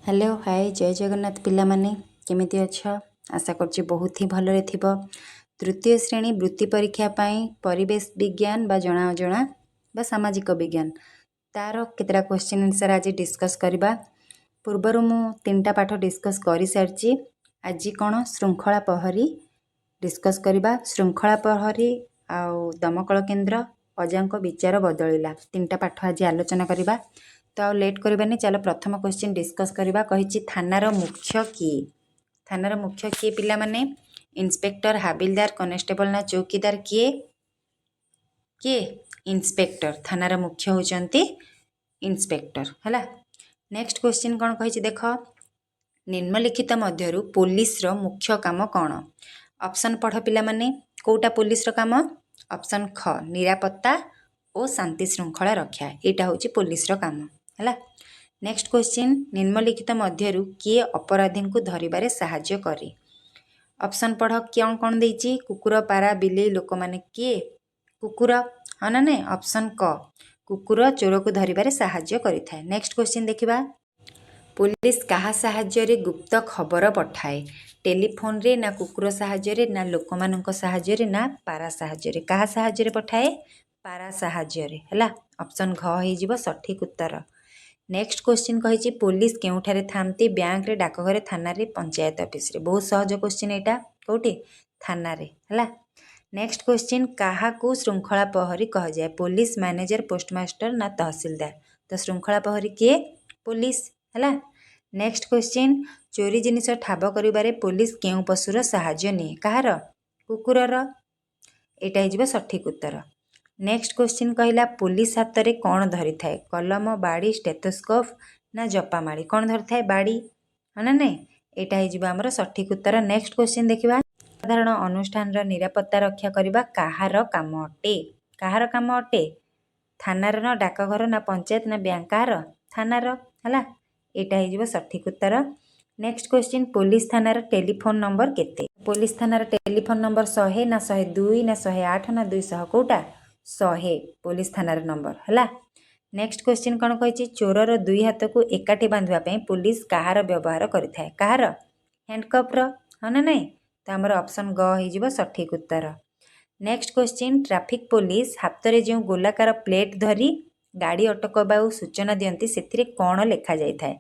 Hello hi जय जगन्नाथ पिला माने केमिति अछ आशा करछि बहुत ही भलरे थिबो। तृतीय श्रेणी वृत्ति परीक्षा पाई परिवेश विज्ञान बा जणा अजणा बा सामाजिक विज्ञान तार केतरा क्वेश्चन आंसर आज डिस्कस करबा। पूर्वरु मु तीनटा पाठ डिस्कस करि सारछि। आज कोन श्रृंखला प्रहरी डिस्कस करबा। श्रृंखला प्रहरी आउ दमकल केन्द्र अजांक विचार बदलिला तीनटा पाठ आज आलोचना करबा। तो लेट करबानी चलो प्रथम क्वेश्चन डिस्कस करबा। कहिछि थानार मुख्य किए। थानार मुख्य किए पिला माने इंस्पेक्टर हाबिलदार कनेस्टेबल ना चौकीदार किए किए इंस्पेक्टर। थानार मुख्य होचंती इंस्पेक्टर हला। नेक्स्ट क्वेश्चन कोन कहिछि देखो निम्नलिखित मध्यरु पुलिस रो मुख्य काम कोन। ऑप्शन पढ़ पिला माने कोटा पुलिस रो काम। ऑप्शन ख निरापत्ता और शांति श्रृंखला रक्षा एटा होची पुलिस रो काम हला। नेक्स्ट क्वेश्चन निम्नलिखित मध्यरु किए अपराधी को धरिबारे सहाय्य करे। ऑप्शन पढ़ क्यों कौन देछि कुकुर पारा बिलेई लोक माने किए कुकुर हाँ ना नहीं। ऑप्शन क कुकुर चोर को धरिबारे सहाय्य करिथाय। नेक्स्ट क्वेश्चन देखिबा पुलिस कहा सहाय्य रे गुप्त खबर पठाए। टेलीफोन रे ना कुकुर सहाय्य रे ना लोक मानक सहाय्य रे ना पारा सहाय्य रे। कहा सहाय्य रे पठाए पारा सहाय्य रे हला। ऑप्शन घ हे जिवो सठिक उत्तर। नेक्स्ट क्वेश्चन कहिछि पुलिस केउठारे थामती बैंक रे डाकघरे थाना रे पंचायत ऑफिस रे। बहुत सहज क्वेश्चन एटा कोठी थाना रे हला। नेक्स्ट क्वेश्चन काहा को श्रृंखला प्रहरी कह जाय। पुलिस मैनेजर पोस्टमास्टर ना तहसीलदार। तो श्रृंखला प्रहरी के पुलिस हला। नेक्स्ट क्वेश्चन चोरी जिनिस ठाब करिबारे पुलिस केउ पशुर सहाय्य निए कहार कुकुरर एटा हे जिवो सठिक उत्तर। नेक्स्ट क्वेश्चन कहला पुलिस हाथ रे कौन धरी थाए कलम बाड़ी स्टेथोस्कोप ना जपामाड़ी। कौन धरी थाए बाड़ी हाँ ना नहीं एटा हे जिवो हमर सठिक उत्तर। नेक्स्ट क्वेश्चन देखिबा साधारण अनुष्ठान रा निरापत्ता रक्षा करबा काहार काम अटे। काहार काम अटे थानार ना डाकघर ना पंचायत ना बैंक काहार थानार हला एटा हे जिवो सठिक उत्तर। नेक्स्ट क्वेश्चन पुलिस थानार टेलीफोन नंबर केते। पुलिस थानार टेलीफोन नंबर 100 ना 102 ना 108 ना 200 कोटा 100 पुलिस थानार नंबर हला। नेक्स्ट क्वेश्चन कौन कहिछि चोरर दुई हाथ को एकाठी बांधवा पे पुलिस काहार व्यवहार करिथाय काहार हैंडकफ रो हाँ ना नहीं। तो हमर ऑप्शन ग हे जिवो सठिक उत्तर। नेक्स्ट क्वेश्चन ट्रैफिक पुलिस हाथ रे जो गोलाकार प्लेट धरी गाड़ी अटकबा सूचना दियंती सेथिरे कौन लेखा जाय थाए।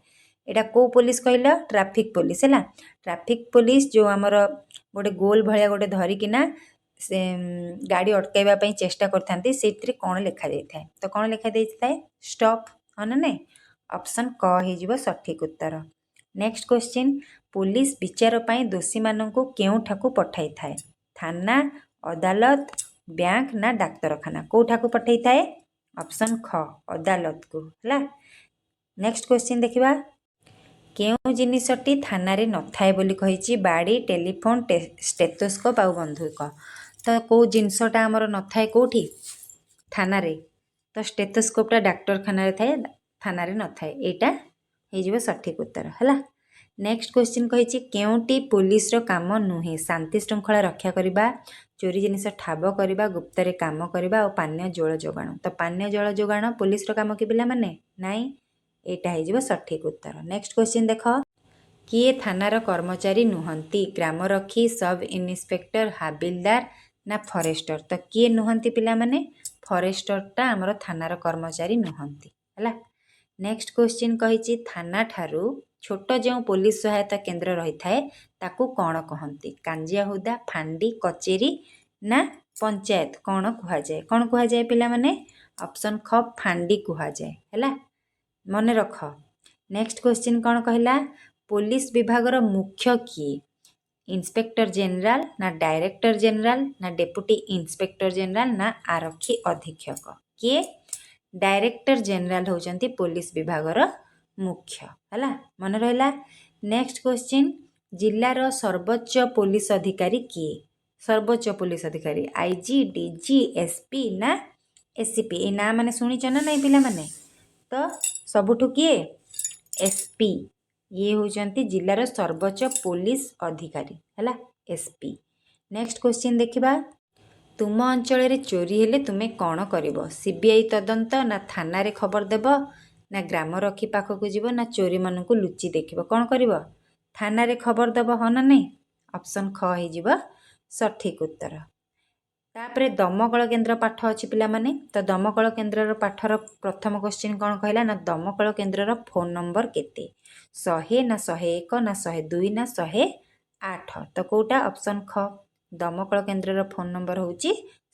एटा को पुलिस कहला ट्रैफिक पुलिस हला। ट्रैफिक पुलिस जो हमर गोटे गोल भलिया गोटे धरी किना से गाड़ी अटकाइबा पई चेष्टा करथांती सेथिरे कौन लेखा जाय थाए। तो कौन लेखा जाय थाए स्टॉप हाँ ना नहीं। ऑप्शन क हे जिवो सठिक उत्तर। नेक्स्ट क्वेश्चन पुलिस विचार पई दोषी माननकु केउठाकु पठाई थाए थाना अदालत बैंक ना डाक्तरखाना कोठाकु पठाई थाए। ऑप्शन ख अदालत को हला। नेक्स्ट क्वेश्चन देखिबा केउ जिनिसटी थाना रे नथाए बोली कहिछि बाड़ी टेलीफोन स्टेथोस्कोप आ बंदूक। तो को जिनसटा हमर नथाए कोठी थाना रे। तो स्टेथोस्कोपटा डाक्तरखाना रे थाए थाना रे नथाए एटा हे जिवो सठिक उत्तर हला। नेक्स्ट क्वेश्चन कहिछि केउटी पुलिस रो काम नुहे शांति श्रृंखला रक्षा करिबा चोरी जिनिस ठाब करिबा गुप्त रे काम करिबा और पानीय जल जोगाण। तो पानीय जल जोगाण पुलिस रो काम कि पिला माने नाही एटा हे जिवो सठिक उत्तर। नेक्स्ट क्वेश्चन देखो किए थानार कर्मचारी नुहंती ग्रामरक्षी सब इन्स्पेक्टर हाबिलदार ना फॉरेस्टर। तो किए नुहंती पिला माने फॉरेस्टरटा हमर थानार कर्मचारी नुहंती हला। नेक्स्ट क्वेश्चन कहिछि थाना ठारू छोट जो पुलिस सहायता केन्द्र रही थाए ताकू कौन कहंती कांजिया हुदा फांडी कचेरी ना पंचायत कौन कुहा जाए। कौन कुहा जाए पिला माने ऑप्शन ख फांडी कुहा जाए हला मन रख। नेक्स्ट क्वेश्चन कौन कहला पुलिस विभाग रो मुख्य किए इंस्पेक्टर जनरल ना डायरेक्टर जनरल ना डेप्यूटी इंस्पेक्टर जनरल ना आरक्षी अधीक्षक। किए डायरेक्टर जनरल होचंती पुलिस विभाग रो मुख्य हला मन रहला। नेक्स्ट क्वेश्चन जिल्ला रो सर्वोच्च पुलिस अधिकारी किए। सर्वोच्च पुलिस अधिकारी आईजी डीजी एसपी ना एससीपी ए ना माने सुनिछ ना नहीं पिला माने। तो सबुठु किए एसपी ये होचंती जिल्लार सर्वोच्च पुलिस अधिकारी हला एसपी। नेक्स्ट क्वेश्चन देखिबा तुम अंचल रे चोरी हेले तुमे कौन करिवो सीबीआई तदंत ना थाना रे खबर देबो ନା ଗ୍ରାମ ରକ୍ଷୀ ପାଖକୁ ଯିବ ନା ଚୋରୀମାନଙ୍କୁ ଲୁଚି ଦେଖିବ? କ'ଣ କରିବ? ଥାନାରେ ଖବର ଦେବ, ହଁ ନା ନାହିଁ? ଅପସନ୍ ଖ ହେଇଯିବ ସଠିକ୍ ଉତ୍ତର। ତାପରେ ଦମକଳ କେନ୍ଦ୍ର ପାଠ ଅଛି ପିଲାମାନେ। ତ ଦମକଳ କେନ୍ଦ୍ରର ପାଠର ପ୍ରଥମ କ୍ୱେଶ୍ଚିନ୍ କ'ଣ କହିଲା ନା ଦମକଳ କେନ୍ଦ୍ରର ଫୋନ୍ ନମ୍ବର କେତେ? 100 ନା 101 ନା 102 ନା 108? ତ କେଉଁଟା? ଅପସନ୍ ଖ। ଦମକଳ କେନ୍ଦ୍ରର ଫୋନ୍ ନମ୍ବର ହେଉଛି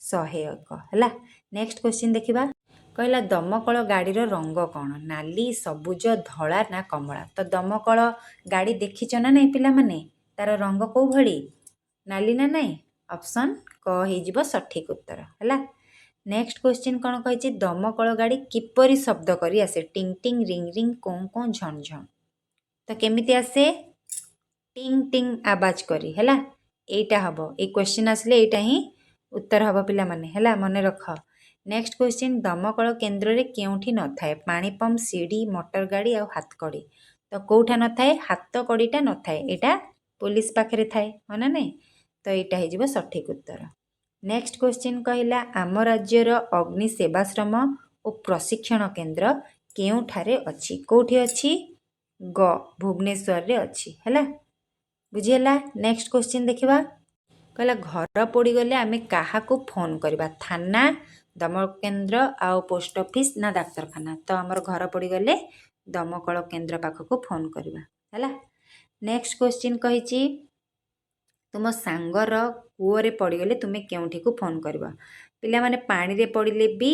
101 ହେଲା। ନେକ୍ସଟ କ୍ୱେଶ୍ଚିନ୍ ଦେଖିବା। କହିଲା ଦମକଳ ଗାଡ଼ିର ରଙ୍ଗ କ'ଣ? ନାଲି, ସବୁଜ, ଧଳା ନା କମଳା? ତ ଦମକଳ ଗାଡ଼ି ଦେଖିଛ ନା ନାହିଁ ପିଲାମାନେ? ତାର ରଙ୍ଗ କେଉଁ ଭଳି? ନାଲି ନା ନାହିଁ? ଅପସନ୍ କ ହେଇଯିବ ସଠିକ୍ ଉତ୍ତର ହେଲା। ନେକ୍ସଟ କ୍ୱେଶ୍ଚିନ୍ କ'ଣ କହିଛି? ଦମକଳ ଗାଡ଼ି କିପରି ଶବ୍ଦ କରି ଆସେ? ଟିଙ୍ଗ ଟିଙ୍ଗ, ରିଙ୍ଗ ରିଙ୍ଗ, କୋଁ କୋଁ, ଝଣ ଝଣ। ତ କେମିତି ଆସେ? ଟିଙ୍ଗ ଟିଙ୍ଗ ଆବାଜ କରି ହେଲା। এইটা হব, এই କ୍ୱେଶ୍ଚିନ୍ ଆସିଲେ এইଟା ହିଁ ଉତ୍ତର ହବ ପିଲାମାନେ ହେଲା, ମନେ ରଖ। ନେକ୍ସଟ କ୍ୱେଶ୍ଚିନ୍ ଦମକଳ କେନ୍ଦ୍ରରେ କେଉଁଠି ନଥାଏ? ପାଣି ପମ୍ପ, ସିଡ଼ି, ମଟର ଗାଡ଼ି ଆଉ ହାତକଡ଼ି। ତ କେଉଁଟା ନଥାଏ? ହାତ କଡ଼ିଟା ନଥାଏ, ଏଇଟା ପୋଲିସ ପାଖରେ ଥାଏ, ହଁ ନା ନାହିଁ? ତ ଏଇଟା ହେଇଯିବ ସଠିକ୍ ଉତ୍ତର। ନେକ୍ସଟ କ୍ୱେଶ୍ଚିନ୍ କହିଲା ଆମ ରାଜ୍ୟର ଅଗ୍ନି ସେବାଶ୍ରମ ଓ ପ୍ରଶିକ୍ଷଣ କେନ୍ଦ୍ର କେଉଁଠାରେ ଅଛି? କେଉଁଠି ଅଛି? ଗ ଭୁବନେଶ୍ୱରରେ ଅଛି ହେଲା, ବୁଝିହେଲା। ନେକ୍ସଟ କ୍ୱେଶ୍ଚିନ୍ ଦେଖିବା। କହିଲା ଘର ପୋଡ଼ିଗଲେ ଆମେ କାହାକୁ ଫୋନ୍ କରିବା? ଥାନା, ଦମକଳ କେନ୍ଦ୍ର ଆଉ ପୋଷ୍ଟ ଅଫିସ୍ ନା ଡାକ୍ତରଖାନା? ତ ଆମର ଘର ପୋଡ଼ିଗଲେ ଦମକଳ କେନ୍ଦ୍ର ପାଖକୁ ଫୋନ୍ କରିବା ହେଲା। ନେକ୍ସଟ କ୍ୱେଶ୍ଚିନ୍ କହିଛି ତୁମ ସାଙ୍ଗର କୂଅରେ ପଡ଼ିଗଲେ ତୁମେ କେଉଁଠିକୁ ଫୋନ୍ କରିବ? ପିଲାମାନେ ପାଣିରେ ପଡ଼ିଲେ ବି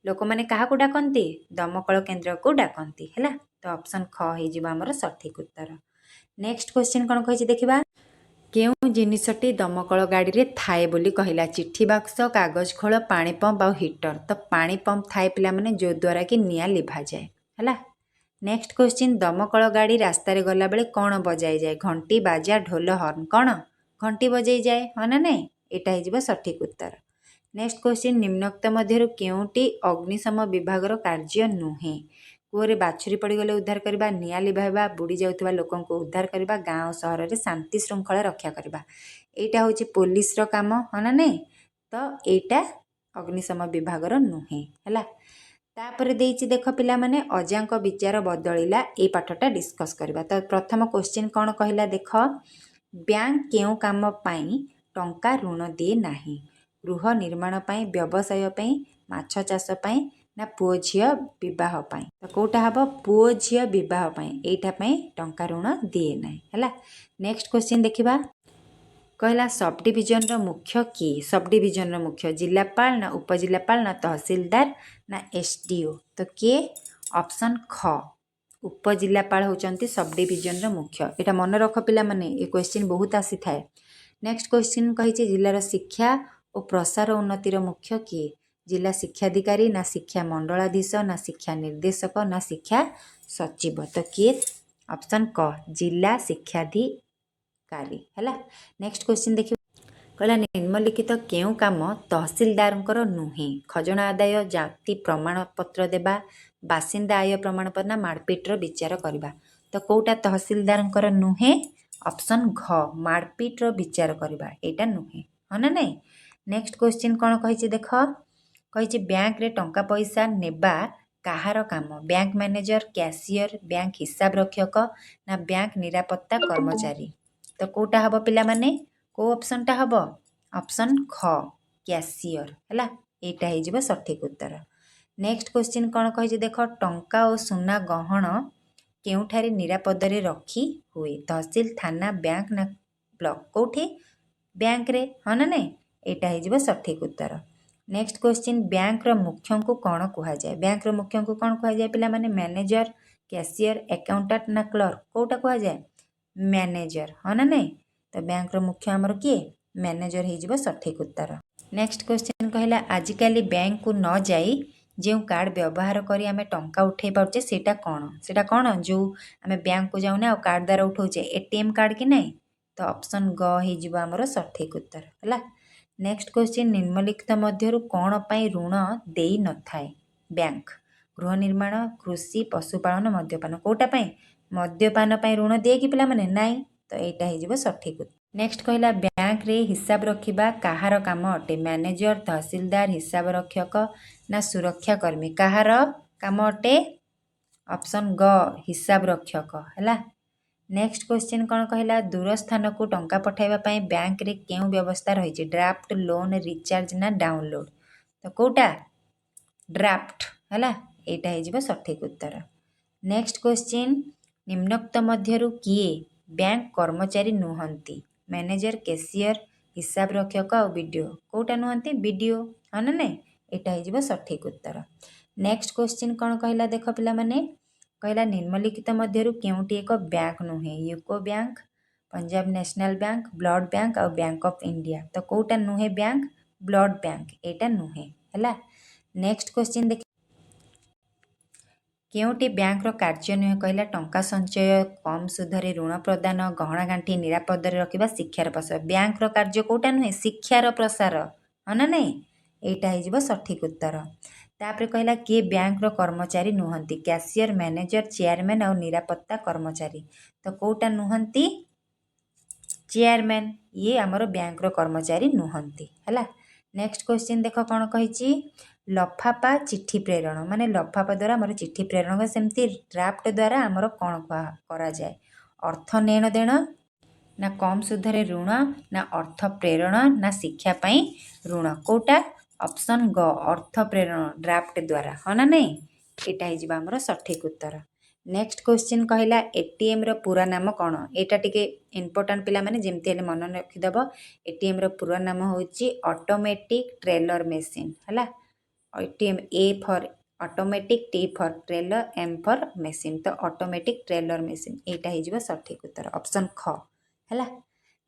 ଲୋକମାନେ କାହାକୁ ଡାକନ୍ତି? ଦମକଳ କେନ୍ଦ୍ରକୁ ଡାକନ୍ତି ହେଲା। ତ ଅପସନ୍ ଖ ହେଇଯିବ ଆମର ସଠିକ୍ ଉତ୍ତର। ନେକ୍ସଟ କ୍ୱେଶ୍ଚିନ୍ କ'ଣ କହିଛି ଦେଖିବା। କେଉଁ ଜିନିଷଟି ଦମକଳ ଗାଡ଼ିରେ ଥାଏ ବୋଲି କହିଲା? ଚିଠି ବାକ୍ସ, କାଗଜ ଖୋଳ, ପାଣି ପମ୍ପ ଆଉ ହିଟର। ତ ପାଣି ପମ୍ପ ଥାଏ ପିଲାମାନେ, ଯେଉଁଦ୍ୱାରା କି ନିଆଁ ଲିଭାଯାଏ ହେଲା। ନେକ୍ସଟ କ୍ୱେଶ୍ଚିନ୍ ଦମକଳ ଗାଡ଼ି ରାସ୍ତାରେ ଗଲାବେଳେ କ'ଣ ବଜାଇଯାଏ? ଘଣ୍ଟି, ବାଜା, ଢୋଲ, ହର୍ନ। କ'ଣ? ଘଣ୍ଟି ବଜାଇଯାଏ, ହଁ ନା ନାହିଁ? ଏଇଟା ହେଇଯିବ ସଠିକ୍ ଉତ୍ତର। ନେକ୍ସଟ କ୍ୱେଶ୍ଚିନ୍ ନିମ୍ନୋକ୍ତ ମଧ୍ୟରୁ କେଉଁଟି ଅଗ୍ନିଶମ ବିଭାଗର କାର୍ଯ୍ୟ ନୁହେଁ? କୂଅରେ ବାଛୁରୀ ପଡ଼ିଗଲେ ଉଦ୍ଧାର କରିବା, ନିଆଁ ଲିଭାଇବା, ବୁଡ଼ି ଯାଉଥିବା ଲୋକଙ୍କୁ ଉଦ୍ଧାର କରିବା, ଗାଁ ଓ ସହରରେ ଶାନ୍ତି ଶୃଙ୍ଖଳା ରକ୍ଷା କରିବା। ଏଇଟା ହେଉଛି ପୋଲିସର କାମ, ହଁ ନା ନାହିଁ? ତ ଏଇଟା ଅଗ୍ନିଶମ ବିଭାଗର ନୁହେଁ ହେଲା। ତାପରେ ଦେଇଛି ଦେଖ ପିଲାମାନେ ଅଜାଙ୍କ ବିଚାର ବଦଳିଲା, ଏଇ ପାଠଟା ଡିସ୍କସ୍ କରିବା। ତ ପ୍ରଥମ କ୍ୱେଶ୍ଚିନ୍ କ'ଣ କହିଲା ଦେଖ। ବ୍ୟାଙ୍କ କେଉଁ କାମ ପାଇଁ ଟଙ୍କା ଋଣ ଦିଏ ନାହିଁ? ଗୃହ ନିର୍ମାଣ ପାଇଁ, ବ୍ୟବସାୟ ପାଇଁ, ମାଛ ଚାଷ ପାଇଁ ନା ପୁଅ ଝିଅ ବିବାହ ପାଇଁ? ତ କେଉଁଟା ହେବ? ପୁଅ ଝିଅ ବିବାହ ପାଇଁ, ଏଇଟା ପାଇଁ ଟଙ୍କା ଋଣ ଦିଏ ନାହିଁ ହେଲା। ନେକ୍ସଟ କ୍ୱେଶ୍ଚିନ୍ ଦେଖିବା। କହିଲା ସବ୍ ଡିଭିଜନର ମୁଖ୍ୟ କିଏ? ସବ୍ ଡିଭିଜନର ମୁଖ୍ୟ ଜିଲ୍ଲାପାଳ ନା ଉପଜିଲ୍ଲାପାଳ ନା ତହସିଲଦାର ନା SDO? ତ କିଏ? ଅପସନ୍ ଖ ଉପଜିଲ୍ଲାପାଳ ହେଉଛନ୍ତି ସବ୍ ଡିଭିଜନର ମୁଖ୍ୟ। ଏଇଟା ମନେ ରଖ ପିଲାମାନେ, ଏ କ୍ୱେଶ୍ଚିନ୍ ବହୁତ ଆସିଥାଏ। ନେକ୍ସଟ କ୍ୱେଶ୍ଚିନ୍ କହିଛି ଜିଲ୍ଲାର ଶିକ୍ଷା ଓ ପ୍ରସାର ଉନ୍ନତିର ମୁଖ୍ୟ କିଏ? ଜିଲ୍ଲା ଶିକ୍ଷାଧିକାରୀ ନା ଶିକ୍ଷା ମଣ୍ଡଳାଧୀଶ ନା ଶିକ୍ଷା ନିର୍ଦ୍ଦେଶକ ନା ଶିକ୍ଷା ସଚିବ? ତ କିଏ? ଅପସନ୍ କ ଜିଲ୍ଲା ଶିକ୍ଷାଧିକାରୀ ହେଲା। ନେକ୍ସଟ କ୍ୱେଶ୍ଚିନ୍ ଦେଖିବା। କହିଲା ନିମ୍ନଲିଖିତ କେଉଁ କାମ ତହସିଲଦାରଙ୍କର ନୁହେଁ? ଖଜଣା ଆଦାୟ, ଜାତି ପ୍ରମାଣପତ୍ର ଦେବା, ବାସିନ୍ଦା ଆୟ ପ୍ରମାଣପତ୍ର ନା ମାଡ଼ପିଟର ବିଚାର କରିବା? ତ କେଉଁଟା ତହସିଲଦାରଙ୍କର ନୁହେଁ? ଅପସନ୍ ଘ ମାଡ଼ପିଟର ବିଚାର କରିବା, ଏଇଟା ନୁହେଁ, ହଁ ନା ନାହିଁ? ନେକ୍ସଟ କ୍ୱେଶ୍ଚିନ୍ କ'ଣ କହିଛି ଦେଖ। କହିଛି ବ୍ୟାଙ୍କରେ ଟଙ୍କା ପଇସା ନେବା କାହାର କାମ? ବ୍ୟାଙ୍କ ମ୍ୟାନେଜର, କ୍ୟାସିୟର, ବ୍ୟାଙ୍କ ହିସାବ ରକ୍ଷକ ନା ବ୍ୟାଙ୍କ ନିରାପତ୍ତା କର୍ମଚାରୀ? ତ କେଉଁଟା ହେବ ପିଲାମାନେ? କେଉଁ ଅପସନ୍ଟା ହେବ? ଅପସନ୍ ଖ କ୍ୟାସିୟର ହେଲା, ଏଇଟା ହେଇଯିବ ସଠିକ୍ ଉତ୍ତର। ନେକ୍ସଟ କ୍ୱେଶ୍ଚିନ୍ କ'ଣ କହିଛି ଦେଖ। ଟଙ୍କା ଓ ସୁନା ଗହଣ କେଉଁଠାରେ ନିରାପଦରେ ରଖି ହୁଏ? ତହସିଲ, ଥାନା, ବ୍ୟାଙ୍କ ନା ବ୍ଲକ? କେଉଁଠି? ବ୍ୟାଙ୍କରେ, ହଁ ନା ନାହିଁ? ଏଇଟା ହେଇଯିବ ସଠିକ୍ ଉତ୍ତର। ନେକ୍ସଟ କ୍ୱେଶ୍ଚିନ୍ ବ୍ୟାଙ୍କର ମୁଖ୍ୟଙ୍କୁ କ'ଣ କୁହାଯାଏ? ବ୍ୟାଙ୍କର ମୁଖ୍ୟଙ୍କୁ କ'ଣ କୁହାଯାଏ ପିଲାମାନେ? ମ୍ୟାନେଜର, କ୍ୟାସିୟର, ଆକାଉଣ୍ଟାଣ୍ଟ ନା କ୍ଲର୍କ? କେଉଁଟା କୁହାଯାଏ? ମ୍ୟାନେଜର, ହଁ ନା ନାହିଁ? ତ ବ୍ୟାଙ୍କର ମୁଖ୍ୟ ଆମର କିଏ? ମ୍ୟାନେଜର ହେଇଯିବ ସଠିକ୍ ଉତ୍ତର। ନେକ୍ସଟ କ୍ୱେଶ୍ଚିନ୍ କହିଲା ଆଜିକାଲି ବ୍ୟାଙ୍କକୁ ନ ଯାଇ ଯେଉଁ କାର୍ଡ଼ ବ୍ୟବହାର କରି ଆମେ ଟଙ୍କା ଉଠାଇ ପାରୁଛେ ସେଇଟା କ'ଣ? ସେଇଟା କ'ଣ? ଯେଉଁ ଆମେ ବ୍ୟାଙ୍କକୁ ଯାଉନେ ଆଉ କାର୍ଡ଼ ଦ୍ୱାରା ଉଠାଉଛେ, ATM କାର୍ଡ଼ କି ନାହିଁ? ତ ଅପସନ୍ ଗ ହେଇଯିବ ଆମର ସଠିକ୍ ଉତ୍ତର ହେଲା। ନେକ୍ସଟ କ୍ୱେଶ୍ଚିନ୍ ନିମ୍ନଲିଖିତ ମଧ୍ୟରୁ କ'ଣ ପାଇଁ ଋଣ ଦେଇନଥାଏ ବ୍ୟାଙ୍କ? ଗୃହ ନିର୍ମାଣ, କୃଷି, ପଶୁପାଳନ, ମଦ୍ୟପାନ? କେଉଁଟା ପାଇଁ? ମଦ୍ୟପାନ ପାଇଁ ଋଣ ଦିଏ କି ପିଲାମାନେ? ନାହିଁ। ତ ଏଇଟା ହେଇଯିବ ସଠିକ୍ ଉତ୍ତର। ନେକ୍ସଟ କହିଲା ବ୍ୟାଙ୍କରେ ହିସାବ ରଖିବା କାହାର କାମ ଅଟେ? ମ୍ୟାନେଜର, ତହସିଲଦାର, ହିସାବ ରକ୍ଷକ ନା ସୁରକ୍ଷା କର୍ମୀ? କାହାର କାମ ଅଟେ? ऑप्शन ग हिसाब रक्षक है। नेक्स्ट क्वेश्चन कौन कहला दूर स्थान को टंका पठाइबा पई बैंक रे केउ व्यवस्था रही ड्राफ्ट लोन रिचार्ज ना डाउनलोड तो कोटा ड्राफ्ट है यहाँ हो सठिक उत्तर। नेक्स्ट क्वेश्चन निम्नोक्त मध्यरु किए बैंक कर्मचारी नुहंती मैनेजर कैशियर हिसाब रक्षक और वीडियो कोटा नुहंती वीडियो हाँ ना नहीं यहाँ हो सठिक उत्तर। नेक्स्ट क्वेश्चन कौन कहला देख पिला माने कहला निम्नलिखित मध्यरु केउटी एक बैंक नुहे UCO bank Punjab national bank blood bank और बैंक ऑफ इंडिया तो कोटा नुहे बैंक ब्लड बैंक एटा नुहे है। नेक्स्ट क्वेश्चन देख केउटी बैंक कार्य नुहे कहला टंका संचय कम सुधरे ऋण प्रदान गहना गांठी निरापद रखा शिक्षार प्रसार बैंक कार्य कोटा नुहे शिक्षार प्रसार हाँ ना नहीं यहाँ हो सठिक उत्तर। तापर कहला किए बैंक कर्मचारी नुहंती कैशियर मैनेजर चेयरमैन और निरापत्ता कर्मचारी तो कोटा नुहंती चेयरमैन ये आमर बैंक कर्मचारी नुहंती है। नेक्स्ट क्वेश्चन देख कौन कही लफापा चिट्ठी प्रेरण माने लफापा द्वारा आमर चिट्ठी प्रेरण सेमती ड्राफ्ट द्वारा आमर कौन करा जाए अर्थ नेण देण ना कम सुधरे ऋण ना अर्थ प्रेरण ना शिक्षापी ऋण कोटा ऑप्शन ग अर्थ प्रेरण ड्राफ्ट द्वारा हाँ ना नहीं यहाँ हो आमर सठिक उत्तर। नेक्स्ट क्वेश्चन कहला एटीएम रो पूरा नाम कौन एटा टिके इम्पोर्टाट पिला माने जेमती हेले मन रखिदेव एटीएम रो पूरा नाम होची ऑटोमेटिक ट्रेलर मशीन है। ATM A for automatic T for teller M for machine तो ऑटोमेटिक ट्रेलर मशीन यहाँ हो सठिक उत्तर ऑप्शन ख है।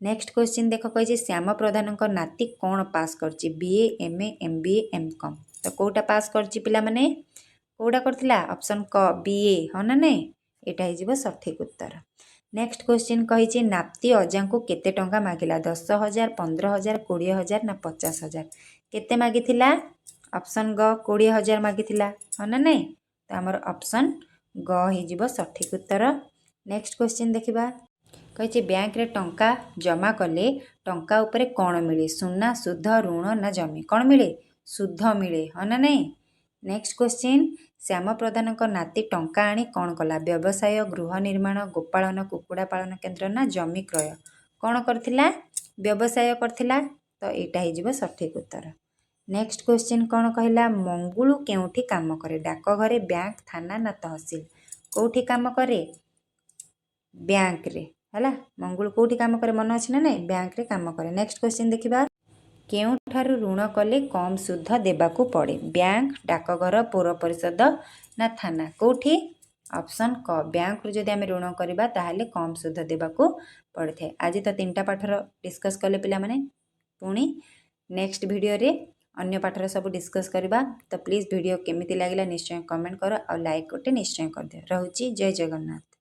नेक्स्ट क्वेश्चन देख कही श्याम प्रधान नाती कौन पास करची बीए एमए एमबीए एमकॉम तो कोटा पास करची पिला माने कोटा करथिला ऑप्शन क बीए हाँ ना नहीं यहाँ हो सठिक उत्तर। नेक्स्ट क्वेश्चन कही नाती अजा को केते टंका मागिला 10,000 15,000 20,000 ना 50,000 केते मागिथिला ऑप्शन ग 20,000 मागिथिला हाँ ना नहीं तो आमर ऑप्शन ग हो सठिक उत्तर। नेक्स्ट क्वेश्चन देखिबा कही बैंक रे टंका जमा कले टंका उपरे कौन मिले सुना सुध ऋण ना जमी कौन मिले सुध मिले हाँ ना नहीं। नेक्स्ट क्वेश्चन श्याम प्रधान नाती टंका आनी कौन कला व्यवसाय गृह निर्माण गोपालन कुकुड़ा पालन केन्द्र ना जमी क्रय कौन करथिला व्यवसाय करथिला तो यहाँ हो सठिक उत्तर। नेक्स्ट क्वेश्चन कौन कहला मंगुलू केउठी काम करे डाकघरे बैंक थाना ना तहसील कौठी काम करे बैंक रे है मंगुल कौटी काम करे मन अच्छे ना नहीं बैंक रे काम करे। नेक्स्ट क्वेश्चन देखिबा केउठारु ऋण कले कम सुध देबाकू पड़े बैंक डाकघर पौर परिषद ना थाना कौठी ऑप्शन क बैंक जदि आम ऋण करवा ताहले कम सुध देबाकू पड़े थे। आज तो 3टा पाठर डिस्कस कले पिला माने पुणी नेक्स्ट वीडियो रे अन्य पाठर सब डिस्कस करवा तो प्लीज वीडियो केमिति लागिला निश्चय कमेंट कर और लाइक गोटे निश्चय कर दियो। रहूची जय जगन्नाथ।